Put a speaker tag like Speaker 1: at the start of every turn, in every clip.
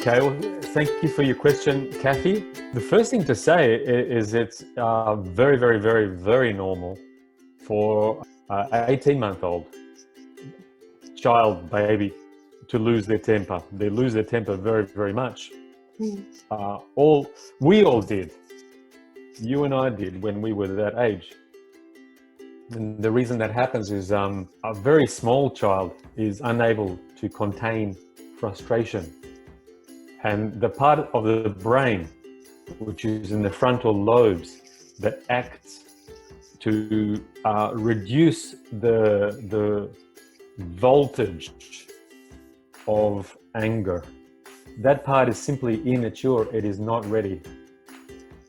Speaker 1: Okay, well, thank you for your question, Kathy. The first thing to say is it's very, very, very, very normal for an 18-month-old child, baby, to lose their temper. They lose their temper very, very much. We all did. You and I did when we were that age. And the reason that happens is a very small child is unable to contain frustration. And the part of the brain, which is in the frontal lobes, that acts to reduce the voltage of anger, that part is simply immature. It is not ready.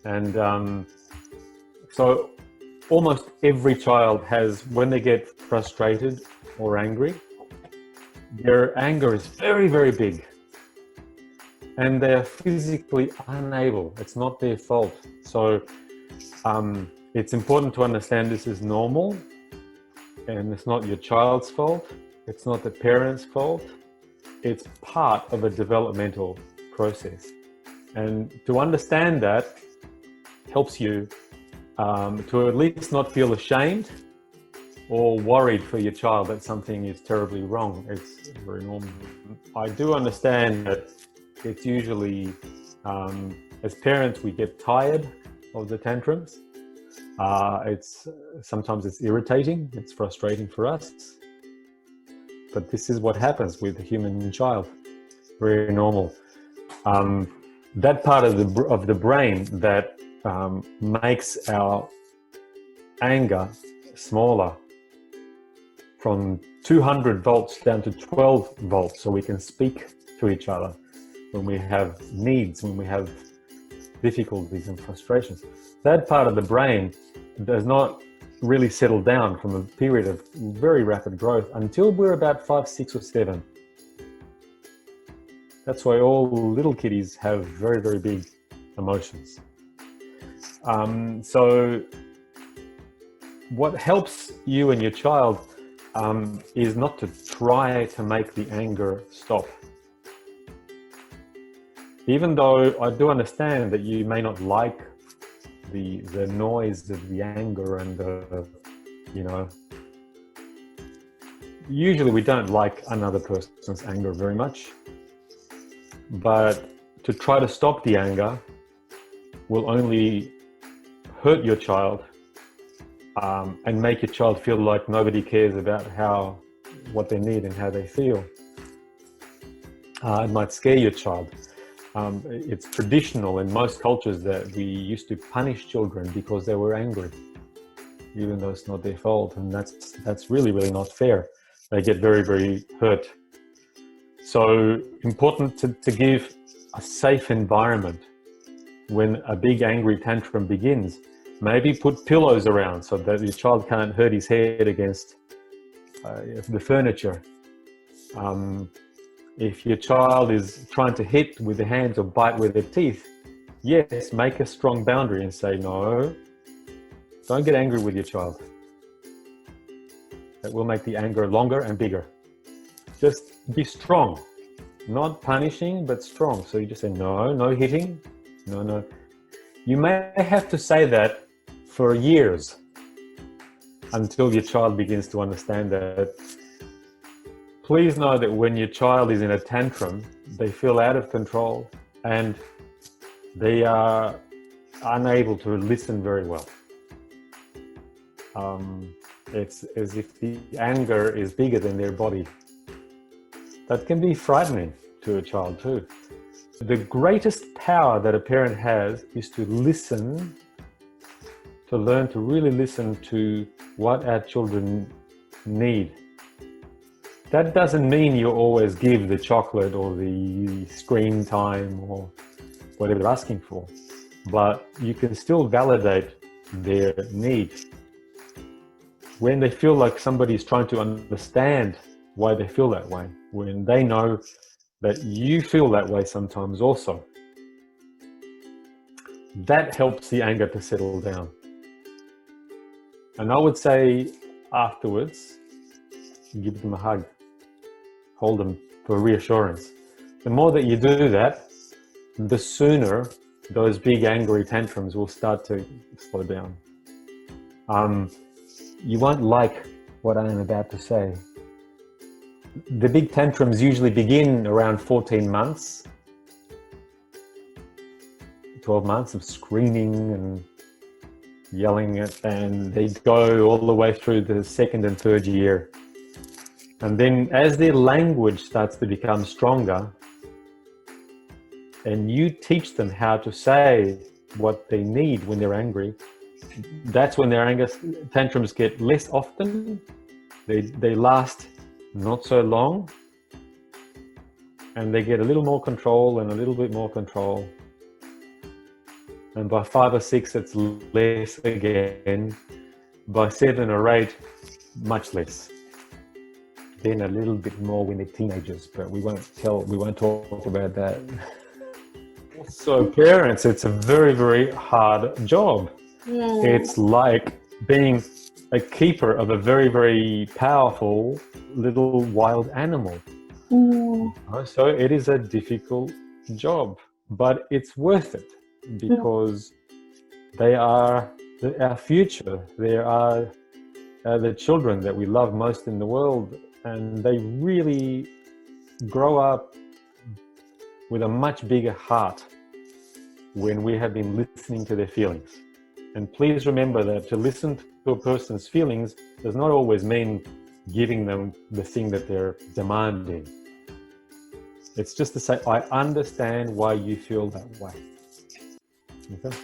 Speaker 1: And so almost every child has, when they get frustrated or angry, their anger is very, very big. And they're physically unable. It's not their fault. So it's important to understand this is normal, and it's not your child's fault. It's not the parent's fault. It's part of a developmental process. And to understand that helps you to at least not feel ashamed or worried for your child that something is terribly wrong. It's very normal. I do understand that it's usually, as parents, we get tired of the tantrums. Sometimes it's irritating, it's frustrating for us. But this is what happens with the human child. Very normal. That part of the brain that makes our anger smaller, from 200 volts down to 12 volts, so we can speak to each other when we have needs, when we have difficulties and frustrations. That part of the brain does not really settle down from a period of very rapid growth until we're about 5, 6, or 7. That's why all little kiddies have very, very big emotions. So what helps you and your child is not to try to make the anger stop. Even though I do understand that you may not like the noise of the anger and usually we don't like another person's anger very much, but to try to stop the anger will only hurt your child and make your child feel like nobody cares about what they need and how they feel. It might scare your child. It's traditional in most cultures that we used to punish children because they were angry, even though it's not their fault, and that's really, really not fair. They get very, very hurt. So important to give a safe environment when a big angry tantrum begins. Maybe put pillows around so that your child can't hurt his head against the furniture. If your child is trying to hit with their hands or bite with their teeth, yes, make a strong boundary and say, no, don't get angry with your child. That will make the anger longer and bigger. Just be strong, not punishing, but strong. So you just say, no hitting, no. You may have to say that for years until your child begins to understand that. Please know that when your child is in a tantrum, they feel out of control and they are unable to listen very well. It's as if the anger is bigger than their body. That can be frightening to a child too. The greatest power that a parent has is to listen, to learn to really listen to what our children need. That doesn't mean you always give the chocolate or the screen time or whatever they're asking for, but you can still validate their need. When they feel like somebody's trying to understand why they feel that way, when they know that you feel that way sometimes also, that helps the anger to settle down. And I would say afterwards, give them a hug. Hold them for reassurance. the more that you do that, the sooner those big angry tantrums will start to slow down. You won't like what I am about to say. The big tantrums usually begin around 14 months, 12 months of screaming and yelling, and they go all the way through the second and third year. And then as their language starts to become stronger, and you teach them how to say what they need when they're angry, that's when their anger tantrums get less often. They last not so long, and they get a little more control and a little bit more control. And by 5 or 6, it's less again. By 7 or 8, much less. Then a little bit more when they're teenagers, but we won't talk about that. So parents, it's a very, very hard job. It's like being a keeper of a very, very powerful little wild animal. So it is a difficult job, but it's worth it because they are our future. They are the children that we love most in the world, and they really grow up with a much bigger heart when we have been listening to their feelings. And please remember that to listen to a person's feelings does not always mean giving them the thing that they're demanding. It's just to say, I understand why you feel that way. Okay?